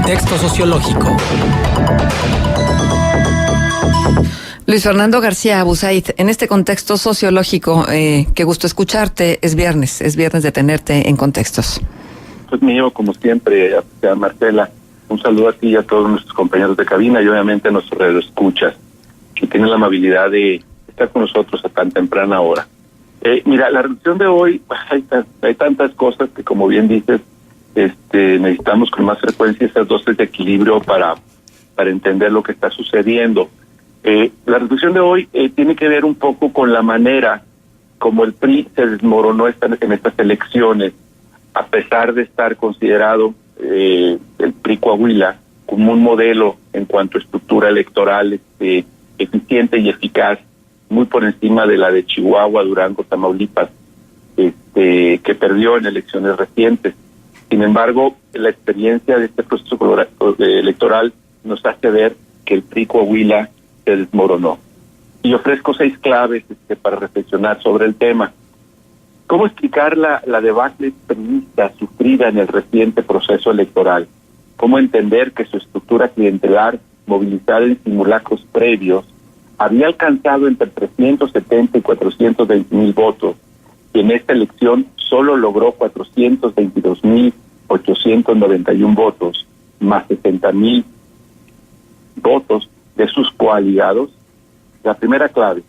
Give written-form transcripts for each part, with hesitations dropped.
Contexto sociológico. Luis Fernando García Abuzaid, en este contexto sociológico, qué gusto escucharte. Es viernes de tenerte en Contextos. Pues mío, como siempre, Marcela, un saludo a ti y a todos nuestros compañeros de cabina y obviamente a nuestros radioescuchas que tienen la amabilidad de estar con nosotros a tan temprana hora. Mira, la reducción de hoy, hay tantas cosas que, como bien dices, necesitamos con más frecuencia esas dosis de equilibrio para entender lo que está sucediendo. La reducción de hoy tiene que ver un poco con la manera como el PRI se desmoronó en estas elecciones, a pesar de estar considerado el PRI Coahuila como un modelo en cuanto a estructura electoral eficiente y eficaz, muy por encima de la de Chihuahua, Durango, Tamaulipas, que perdió en elecciones recientes. Sin embargo, la experiencia de este proceso electoral nos hace ver que el PRI Coahuila se desmoronó. Y ofrezco 6 claves para reflexionar sobre el tema. ¿Cómo explicar la debacle priista sufrida en el reciente proceso electoral? ¿Cómo entender que su estructura clientelar, movilizada en simulacros previos, había alcanzado entre 370 y 420,000 votos, y en esta elección solo logró 422,891 votos, más 60,000 votos de sus coaligados? La primera clave: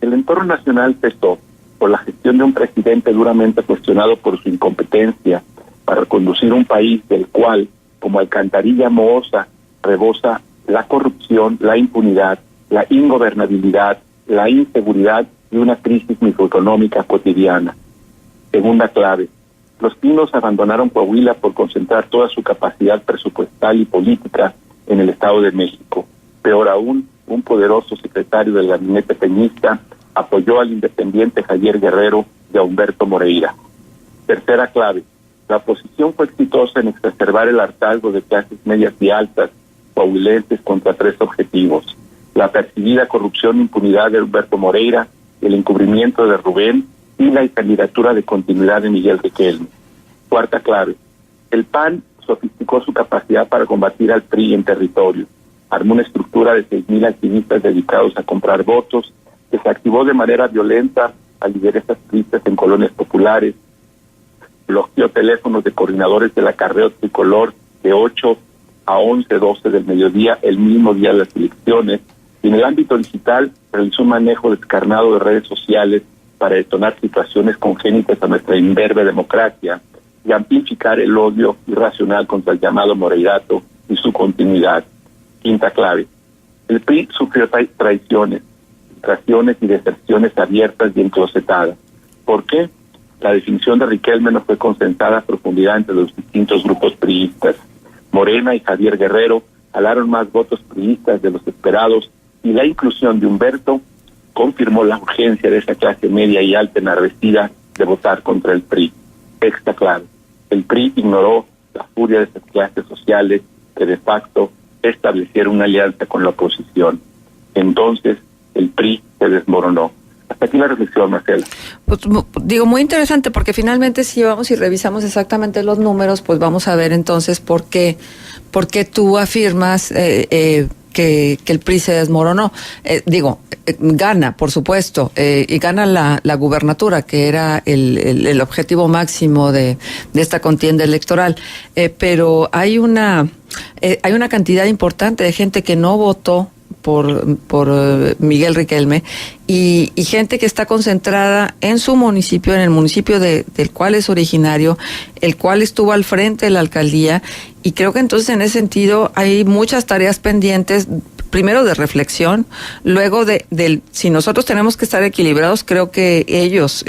el entorno nacional pesó por la gestión de un presidente duramente cuestionado por su incompetencia para conducir un país del cual, como alcantarilla mohosa, rebosa la corrupción, la impunidad, la ingobernabilidad, la inseguridad y una crisis microeconómica cotidiana. Segunda clave: los pinos abandonaron Coahuila por concentrar toda su capacidad presupuestal y política en el Estado de México. Peor aún, un poderoso secretario del gabinete peñista apoyó al independiente Javier Guerrero y a Humberto Moreira. Tercera clave: la oposición fue exitosa en exacerbar el hartazgo de clases medias y altas coahuilenses contra 3 objetivos: la percibida corrupción e impunidad de Humberto Moreira, el encubrimiento de Rubén y la candidatura de continuidad de Miguel Riquelme. Cuarta clave: el PAN sofisticó su capacidad para combatir al PRI en territorio. Armó una estructura de 6,000 activistas dedicados a comprar votos, desactivó de manera violenta a lideresas priistas en colonias populares, bloqueó teléfonos de coordinadores del acarreo tricolor de 8 a 11:12 del mediodía, el mismo día de las elecciones, y en el ámbito digital realizó un manejo descarnado de redes sociales para detonar situaciones congénitas a nuestra imberbe democracia y amplificar el odio irracional contra el llamado Moreirato y su continuidad. Quinta clave: el PRI sufrió traiciones, filtraciones y deserciones abiertas y enclosetadas. ¿Por qué? La definición de Riquelme no fue concentrada a profundidad entre los distintos grupos priistas. Morena y Javier Guerrero jalaron más votos priistas de los esperados, y la inclusión de Humberto confirmó la urgencia de esa clase media y alta enardecida de votar contra el PRI. Sexta clave: el PRI ignoró la furia de esas clases sociales que de facto establecieron una alianza con la oposición. Entonces, el PRI se desmoronó. Hasta aquí la reflexión, Marcela. Pues digo, muy interesante, porque finalmente si vamos y revisamos exactamente los números, pues vamos a ver entonces por qué tú afirmas que el PRI se desmoronó. Gana, por supuesto, y gana la gubernatura, que era el objetivo máximo de esta contienda electoral, pero hay una cantidad importante de gente que no votó por Miguel Riquelme, y gente que está concentrada en su municipio, en el municipio del cual es originario, el cual estuvo al frente de la alcaldía, y creo que entonces en ese sentido hay muchas tareas pendientes, primero de reflexión, luego si nosotros tenemos que estar equilibrados, creo que ellos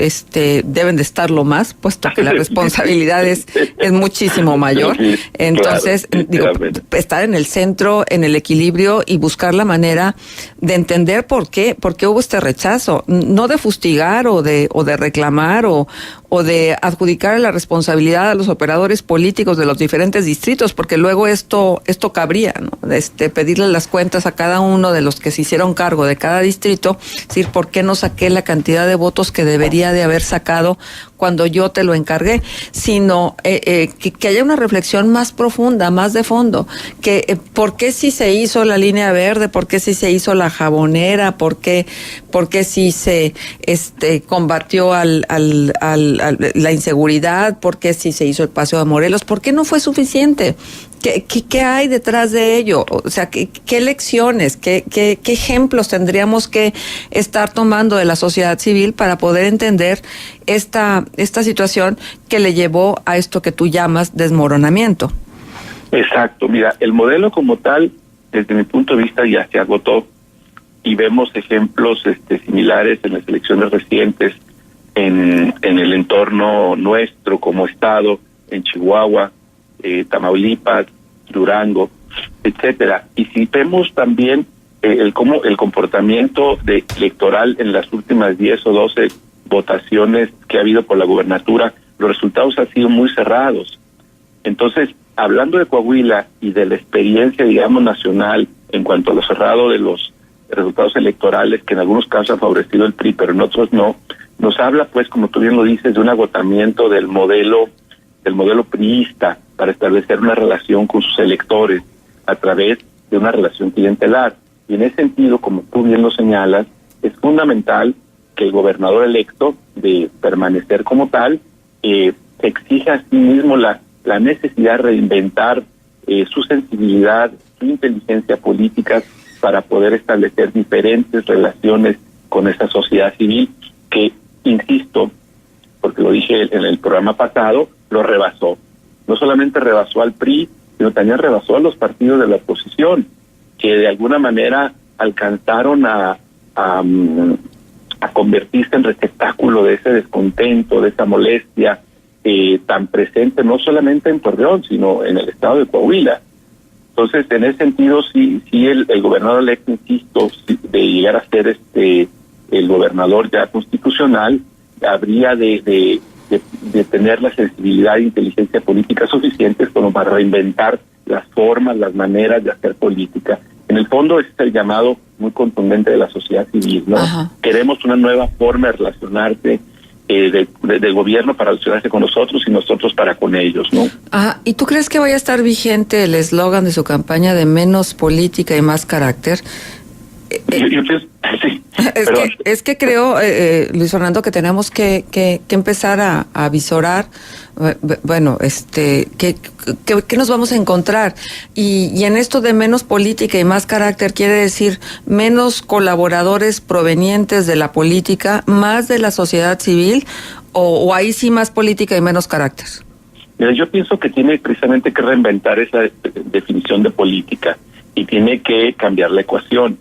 deben de estarlo más, puesto que la responsabilidad es muchísimo mayor. Entonces, claro, estar en el centro, en el equilibrio, y buscar la manera de entender por qué hubo este rechazo, no de fustigar o de reclamar o de adjudicar la responsabilidad a los operadores políticos de los diferentes distritos, porque luego esto cabría, ¿no? Pedirle las cuentas a cada uno de los que se hicieron cargo de cada distrito, decir, ¿por qué no saqué la cantidad de votos que debería de haber sacado cuando yo te lo encargué, sino que haya una reflexión más profunda, más de fondo, que por qué si se hizo la línea verde, por qué si se hizo la jabonera, por qué si se combatió la inseguridad, por qué si se hizo el Paseo de Morelos, por qué no fue suficiente. ¿Qué hay detrás de ello? O sea, ¿qué lecciones, qué ejemplos tendríamos que estar tomando de la sociedad civil para poder entender esta situación que le llevó a esto que tú llamas desmoronamiento? Exacto. Mira, el modelo como tal, desde mi punto de vista, ya se agotó y vemos ejemplos similares en las elecciones recientes en el entorno nuestro como Estado, en Chihuahua, Tamaulipas, Durango, etcétera. Y si vemos también el comportamiento electoral en las últimas 10 o 12 votaciones que ha habido por la gubernatura, los resultados han sido muy cerrados. Entonces, hablando de Coahuila y de la experiencia, digamos, nacional en cuanto a lo cerrado de los resultados electorales, que en algunos casos ha favorecido el PRI, pero en otros no, nos habla, pues, como tú bien lo dices, de un agotamiento del modelo priista para establecer una relación con sus electores a través de una relación clientelar. Y en ese sentido, como tú bien lo señalas, es fundamental que el gobernador electo, de permanecer como tal, exija a sí mismo la necesidad de reinventar su sensibilidad, su inteligencia política para poder establecer diferentes relaciones con esa sociedad civil que, insisto, porque lo dije en el programa pasado, lo rebasó. No solamente rebasó al PRI, sino también rebasó a los partidos de la oposición, que de alguna manera alcanzaron a convertirse en receptáculo de ese descontento, de esa molestia tan presente no solamente en Torreón, sino en el estado de Coahuila. Entonces, en ese sentido, sí el gobernador electo, insisto, de llegar a ser el gobernador ya constitucional, habría de tener la sensibilidad e inteligencia política suficientes como para reinventar las formas, las maneras de hacer política. En el fondo, ese es el llamado muy contundente de la sociedad civil, ¿no? Ajá. Queremos una nueva forma de relacionarse del gobierno para relacionarse con nosotros y nosotros para con ellos, ¿no? Ajá. ¿Y tú crees que vaya a estar vigente el eslogan de su campaña de menos política y más carácter? Yo pienso, sí. Es que creo, Luis Fernando, que tenemos que empezar a avisorar, bueno, ¿qué nos vamos a encontrar? Y en esto de menos política y más carácter quiere decir menos colaboradores provenientes de la política, más de la sociedad civil, o ahí sí más política y menos carácter. Mira, yo pienso que tiene precisamente que reinventar esa definición de política y tiene que cambiar la ecuación.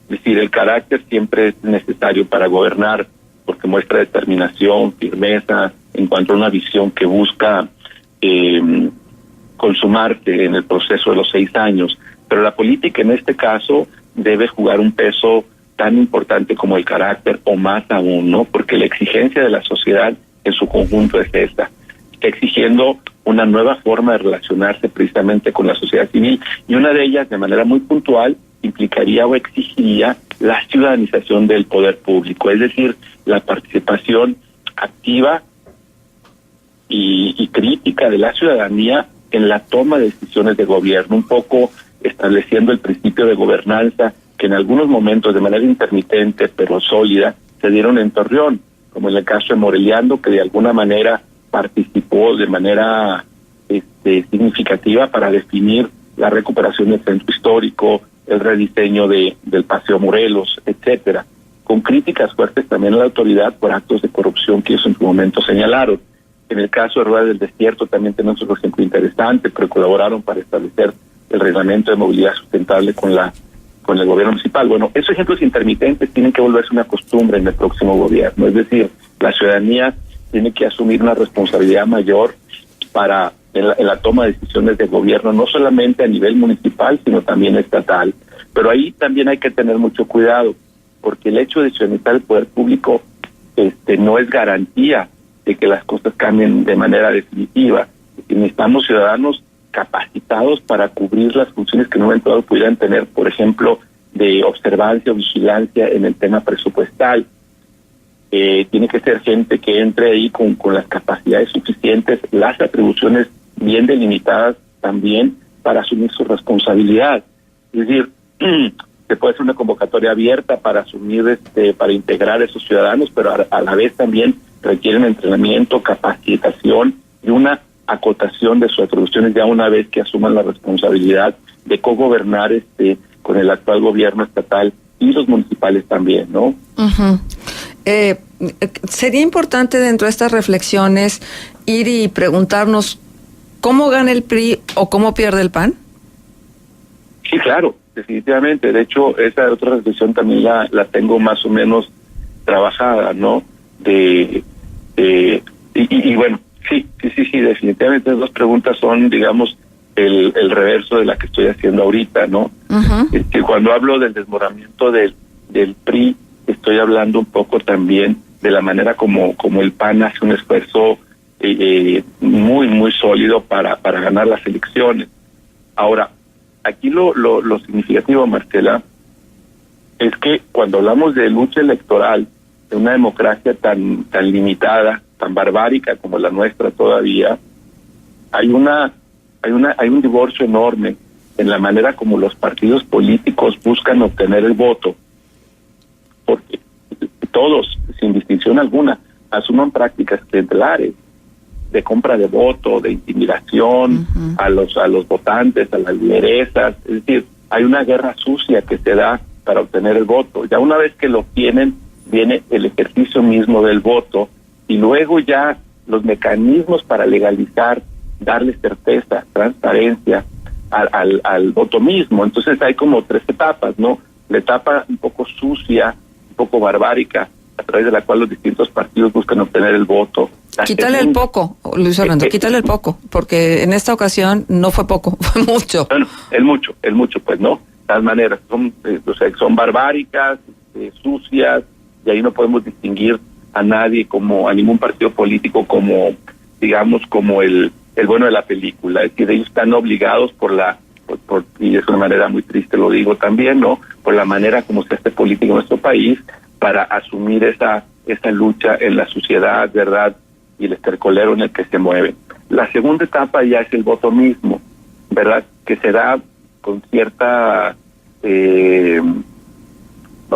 Es decir, el carácter siempre es necesario para gobernar porque muestra determinación, firmeza en cuanto a una visión que busca consumarse en el proceso de los 6 años. Pero la política en este caso debe jugar un peso tan importante como el carácter o más aún, ¿no? Porque la exigencia de la sociedad en su conjunto es esta. Está exigiendo una nueva forma de relacionarse precisamente con la sociedad civil y una de ellas de manera muy puntual implicaría o exigiría la ciudadanización del poder público, es decir, la participación activa y crítica de la ciudadanía en la toma de decisiones de gobierno, un poco estableciendo el principio de gobernanza que en algunos momentos de manera intermitente pero sólida se dieron en Torreón, como en el caso de Moreliando, que de alguna manera participó de manera significativa para definir la recuperación del centro histórico, el rediseño del Paseo Morelos, etcétera, con críticas fuertes también a la autoridad por actos de corrupción que ellos en su momento señalaron. En el caso de Rueda del Desierto también tenemos otro ejemplo interesante, pero colaboraron para establecer el reglamento de movilidad sustentable con el gobierno municipal. Bueno, esos ejemplos intermitentes tienen que volverse una costumbre en el próximo gobierno, es decir, la ciudadanía tiene que asumir una responsabilidad mayor para en la toma de decisiones de gobierno, no solamente a nivel municipal, sino también estatal. Pero ahí también hay que tener mucho cuidado, porque el hecho de ciudadanizar el poder público no es garantía de que las cosas cambien de manera definitiva. Necesitamos ciudadanos capacitados para cubrir las funciones que en un momento dado pudieran tener, por ejemplo, de observancia o vigilancia en el tema presupuestal. tiene que ser gente que entre ahí con las capacidades suficientes, las atribuciones bien delimitadas también para asumir su responsabilidad. Es decir, se puede hacer una convocatoria abierta para asumir, para integrar a esos ciudadanos, pero a la vez también requieren entrenamiento, capacitación y una acotación de sus atribuciones ya una vez que asuman la responsabilidad de cogobernar con el actual gobierno estatal y los municipales también, ¿no? Uh-huh. Sería importante dentro de estas reflexiones ir y preguntarnos cómo gana el PRI o cómo pierde el PAN. Sí, claro, definitivamente. De hecho, esa otra reflexión también la tengo más o menos trabajada, ¿no? Y bueno, sí, definitivamente las dos preguntas son, digamos, el reverso de la que estoy haciendo ahorita, ¿no? Uh-huh. Cuando hablo del desmoronamiento del PRI, estoy hablando un poco también de la manera como el PAN hace un esfuerzo muy, muy sólido para ganar las elecciones. Ahora, aquí lo significativo, Marcela, es que cuando hablamos de lucha electoral, de una democracia tan limitada, tan barbárica como la nuestra todavía, hay un divorcio enorme en la manera como los partidos políticos buscan obtener el voto, porque todos, sin distinción alguna, asuman prácticas clientelares de compra de voto, de intimidación, uh-huh, a los votantes, a las lideresas. Es decir, hay una guerra sucia que se da para obtener el voto. Ya una vez que lo obtienen, viene el ejercicio mismo del voto y luego ya los mecanismos para legalizar, darle certeza, transparencia al voto mismo. Entonces hay como tres etapas, ¿no? La etapa un poco sucia, un poco barbárica, a través de la cual los distintos partidos buscan obtener el voto. Quítale el poco, Luis Orlando, quítale el poco, porque en esta ocasión no fue poco, fue mucho. Bueno, el mucho, pues no. De todas maneras, son barbáricas, sucias, y ahí no podemos distinguir a nadie, a ningún partido político como, digamos, como el bueno de la película. Es decir, ellos están obligados y de una manera muy triste lo digo también, ¿no? Por la manera como se hace política en nuestro país, para asumir esa lucha en la sociedad, ¿verdad? Y el estercolero en el que se mueve. La segunda etapa ya es el voto mismo, ¿verdad? Que se da con cierta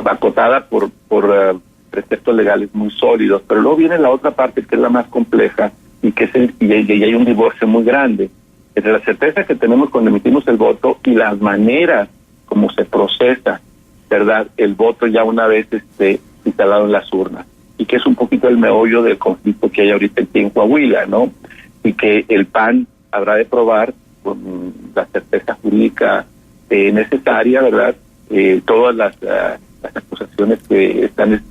acotada por preceptos legales muy sólidos, pero luego viene la otra parte que es la más compleja y que y hay un divorcio muy grande entre la certeza que tenemos cuando emitimos el voto y las maneras como se procesa, ¿verdad? El voto ya una vez instalado en las urnas, y que es un poquito el meollo del conflicto que hay ahorita aquí en Coahuila, ¿no? Y que el PAN habrá de probar con la certeza jurídica necesaria, ¿verdad? Todas las acusaciones que están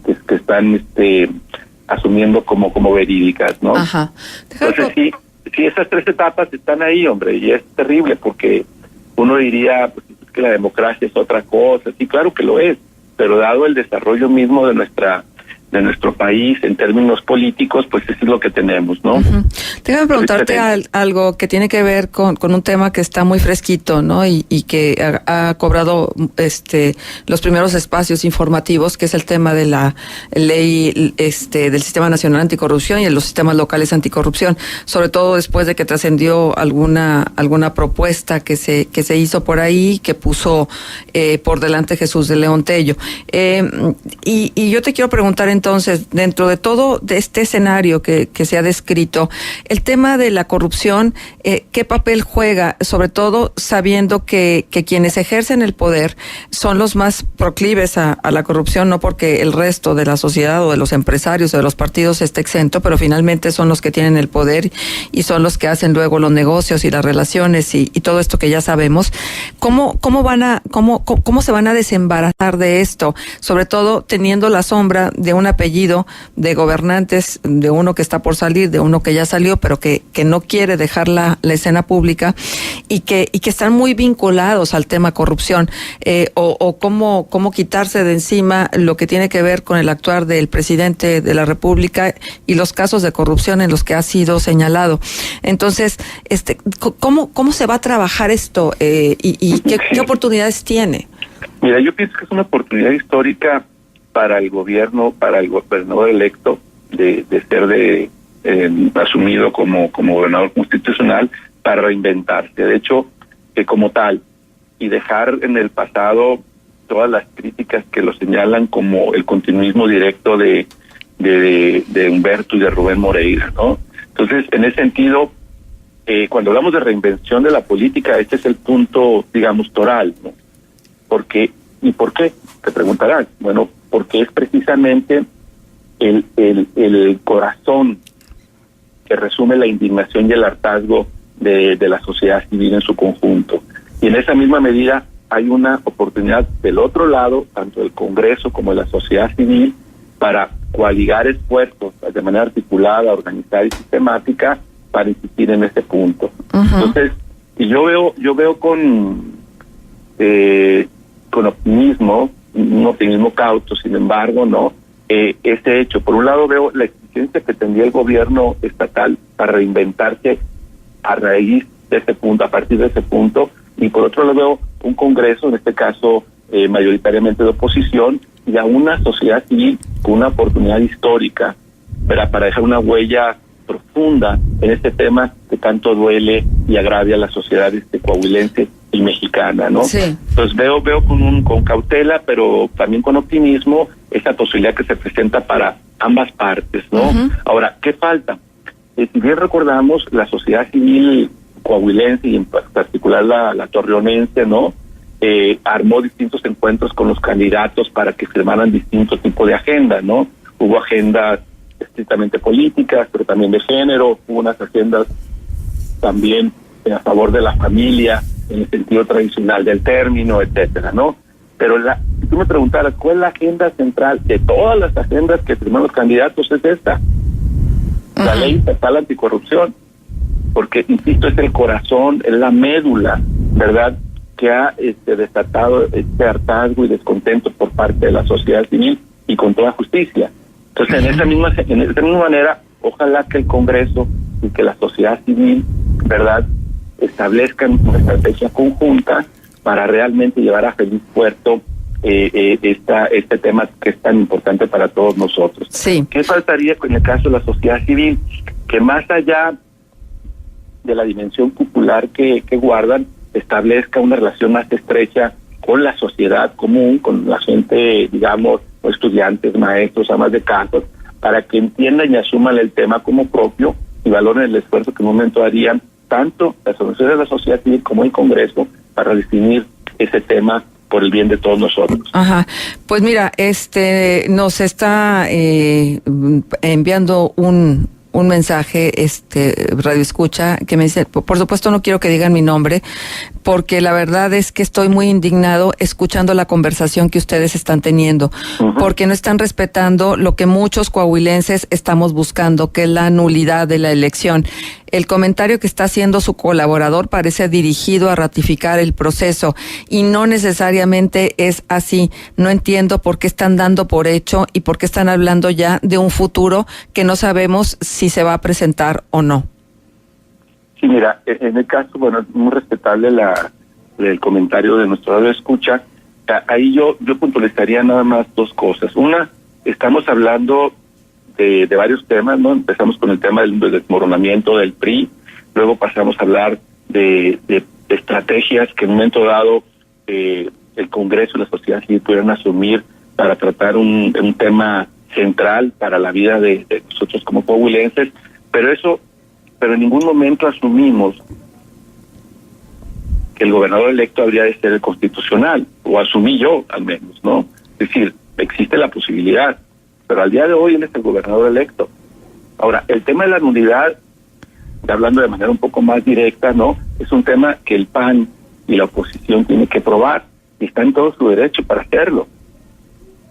asumiendo como verídicas, ¿no? Ajá. Entonces sí, esas tres etapas están ahí, hombre, y es terrible porque uno diría pues, que la democracia es otra cosa. Sí, claro que lo es, pero dado el desarrollo mismo de nuestro país en términos políticos, pues eso es lo que tenemos, ¿no? Uh-huh. Déjame preguntarte algo que tiene que ver con un tema que está muy fresquito, ¿no? Y que ha cobrado los primeros espacios informativos, que es el tema de la ley del Sistema Nacional Anticorrupción y de los sistemas locales anticorrupción, sobre todo después de que trascendió alguna propuesta que se hizo por ahí, que puso por delante Jesús de León Tello. Y yo te quiero preguntar entonces, dentro de todo de este escenario que se ha descrito, el tema de la corrupción, ¿qué papel juega? Sobre todo sabiendo que quienes ejercen el poder son los más proclives a la corrupción, no porque el resto de la sociedad o de los empresarios o de los partidos esté exento, pero finalmente son los que tienen el poder y son los que hacen luego los negocios y las relaciones y todo esto que ya sabemos. ¿Cómo se van a desembarazar de esto? Sobre todo teniendo la sombra de un apellido de gobernantes, de uno que está por salir, de uno que ya salió, pero que no quiere dejar la escena pública y que están muy vinculados al tema corrupción, o cómo quitarse de encima lo que tiene que ver con el actuar del presidente de la República y los casos de corrupción en los que ha sido señalado. Entonces, ¿cómo se va a trabajar esto y qué oportunidades tiene? Mira, yo pienso que es una oportunidad histórica para el gobernador electo de ser asumido como gobernador constitucional para reinventarse. De hecho, como tal, y dejar en el pasado todas las críticas que lo señalan como el continuismo directo de Humberto y de Rubén Moreira, ¿no? Entonces, en ese sentido, cuando hablamos de reinvención de la política, este es el punto, digamos, toral, ¿no? ¿Por qué? Te preguntarás. Bueno, porque es precisamente el corazón que resume la indignación y el hartazgo de la sociedad civil en su conjunto. Y en esa misma medida hay una oportunidad del otro lado, tanto del Congreso como de la sociedad civil, para coaligar esfuerzos de manera articulada, organizada y sistemática para insistir en ese punto. Entonces, y yo veo con optimismo, un optimismo cauto, sin embargo, ¿no? Ese hecho. Por un lado veo la exigencia que tendría el gobierno estatal para reinventarse a raíz de ese punto, a partir de ese punto, y por otro lado veo un Congreso, en este caso mayoritariamente de oposición, y a una sociedad civil con una oportunidad histórica para dejar una huella profunda en este tema que tanto duele y agravia a la sociedad coahuilense y mexicana, ¿no? Sí. Entonces veo con cautela, pero también con optimismo, esa posibilidad que se presenta para ambas partes, ¿no? Ahora, ¿qué falta? Si bien recordamos, la sociedad civil coahuilense y en particular la torreonense, ¿no? Armó distintos encuentros con los candidatos para que firmaran distintos tipos de agendas, ¿no? Hubo agendas estrictamente políticas, pero también de género, hubo unas agendas también a favor de la familia, en el sentido tradicional del término, etcétera, ¿no? Pero si tú me preguntaras, ¿cuál es la agenda central de todas las agendas que firman los candidatos? Es esta, la ley estatal anticorrupción, porque, insisto, es el corazón, es la médula, ¿verdad?, que ha desatado este hartazgo y descontento por parte de la sociedad civil y con toda justicia. Entonces, de esa misma manera, ojalá que el Congreso y que la sociedad civil, ¿verdad?, establezcan una estrategia conjunta para realmente llevar a feliz puerto este tema que es tan importante para todos nosotros. Sí. ¿Qué faltaría en el caso de la sociedad civil? Que más allá de la dimensión popular que guardan, establezca una relación más estrecha con la sociedad común, con la gente, digamos, estudiantes, maestros, amas de casa, para que entiendan y asuman el tema como propio y valoren el esfuerzo que en un momento harían tanto las organizaciones de la sociedad civil como el Congreso para definir ese tema por el bien de todos nosotros. Ajá. Pues mira, nos está enviando un mensaje, radio escucha, que me dice, por supuesto no quiero que digan mi nombre, porque la verdad es que estoy muy indignado escuchando la conversación que ustedes están teniendo, porque no están respetando lo que muchos coahuilenses estamos buscando, que es la nulidad de la elección. El comentario que está haciendo su colaborador parece dirigido a ratificar el proceso y no necesariamente es así. No entiendo por qué están dando por hecho y por qué están hablando ya de un futuro que no sabemos si se va a presentar o no. Sí, mira, en el caso, bueno, muy respetable el comentario de nuestro radio escucha. Ahí yo puntualizaría nada más dos cosas. Una, estamos hablando de varios temas, ¿no? Empezamos con el tema del desmoronamiento del PRI, luego pasamos a hablar de estrategias que en un momento dado el Congreso y la sociedad civil pudieran asumir para tratar un tema central para la vida de nosotros como coahuilenses, pero en ningún momento asumimos que el gobernador electo habría de ser el constitucional, o asumí yo al menos, ¿no? Es decir, existe la posibilidad, pero al día de hoy él es el gobernador electo. Ahora, el tema de la nulidad, hablando de manera un poco más directa, ¿no? Es un tema que el PAN y la oposición tienen que probar, y está en todo su derecho para hacerlo.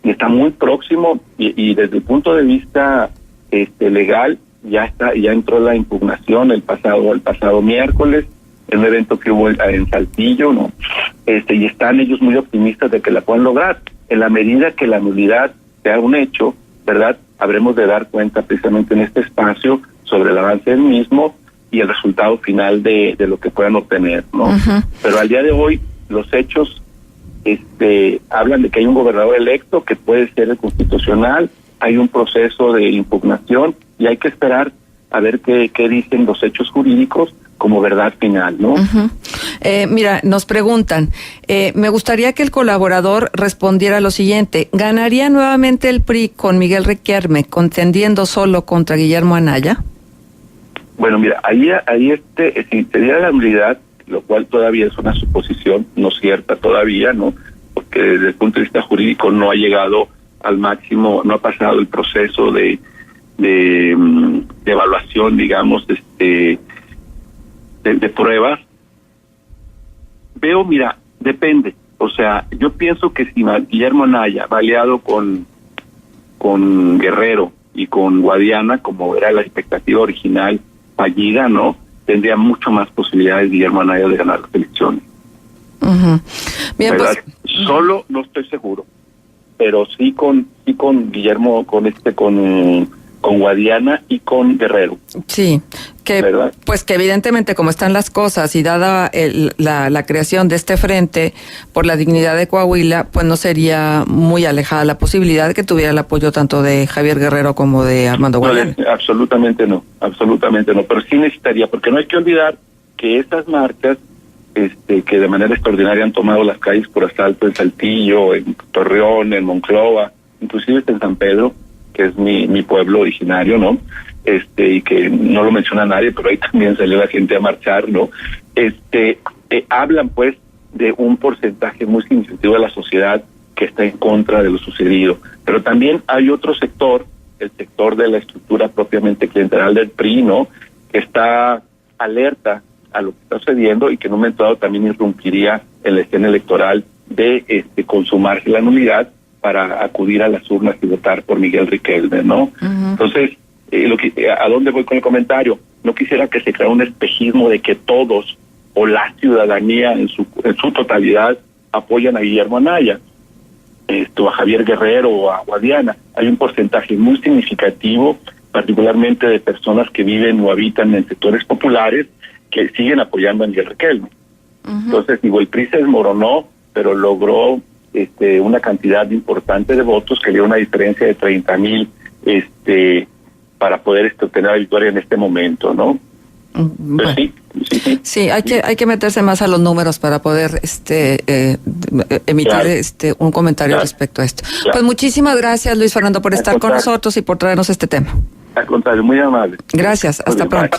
Y está muy próximo, y desde el punto de vista legal, ya entró la impugnación el pasado miércoles, en un evento que hubo en Saltillo, ¿no? Y están ellos muy optimistas de que la puedan lograr. En la medida que la nulidad sea un hecho, ¿verdad?, habremos de dar cuenta precisamente en este espacio sobre el avance del mismo y el resultado final de lo que puedan obtener, ¿no? Pero al día de hoy, los hechos hablan de que hay un gobernador electo que puede ser el constitucional, hay un proceso de impugnación y hay que esperar a ver qué dicen los hechos jurídicos como verdad final, ¿no? Mira, nos preguntan, me gustaría que el colaborador respondiera lo siguiente: ¿ganaría nuevamente el PRI con Miguel Riquelme contendiendo solo contra Guillermo Anaya? Bueno, mira, ahí si sería la nulidad, lo cual todavía es una suposición no cierta todavía, ¿no? Porque desde el punto de vista jurídico no ha llegado al máximo, no ha pasado el proceso de evaluación, digamos, de pruebas. Veo, mira, depende. O sea, yo pienso que si Guillermo Anaya va aliado con Guerrero y con Guadiana, como era la expectativa original fallida, ¿no? Tendría mucho más posibilidades Guillermo Anaya de ganar las elecciones. Bien, ¿verdad? pues Solo no estoy seguro, pero sí con Guillermo, con Guadiana y con Guerrero. sí, que ¿verdad? pues que evidentemente como están las cosas y dada la creación de este frente por la dignidad de Coahuila, pues no sería muy alejada la posibilidad de que tuviera el apoyo tanto de Javier Guerrero como de Armando Guadiana. No, absolutamente no, pero sí necesitaría, porque no hay que olvidar que estas marchas que de manera extraordinaria han tomado las calles por asalto en Saltillo, en Torreón, en Monclova, inclusive en San Pedro, que es mi pueblo originario, ¿no? Y que no lo menciona nadie, pero ahí también salió la gente a marchar, ¿no? Hablan pues de un porcentaje muy significativo de la sociedad que está en contra de lo sucedido, pero también hay otro sector, el sector de la estructura propiamente clientelar del PRI, ¿no? Que está alerta a lo que está sucediendo y que en un momento dado también irrumpiría en la escena electoral de consumarse la nulidad para acudir a las urnas y votar por Miguel Riquelme, ¿no? Entonces, ¿a dónde voy con el comentario? No quisiera que se creara un espejismo de que todos o la ciudadanía en su totalidad apoyan a Guillermo Anaya, a Javier Guerrero o a Guadiana. Hay un porcentaje muy significativo, particularmente de personas que viven o habitan en sectores populares, que siguen apoyando a Miguel Riquelme. Entonces, digo, el PRI se desmoronó, pero logró una cantidad importante de votos que dio una diferencia de 30,000 para poder obtener la victoria en este momento, ¿no? Bueno. Pues sí, hay que meterse más a los números para poder emitir un comentario respecto a esto. Claro. Pues muchísimas gracias, Luis Fernando, por estar con nosotros y por traernos este tema. Al contrario, muy amable. Gracias, hasta pronto.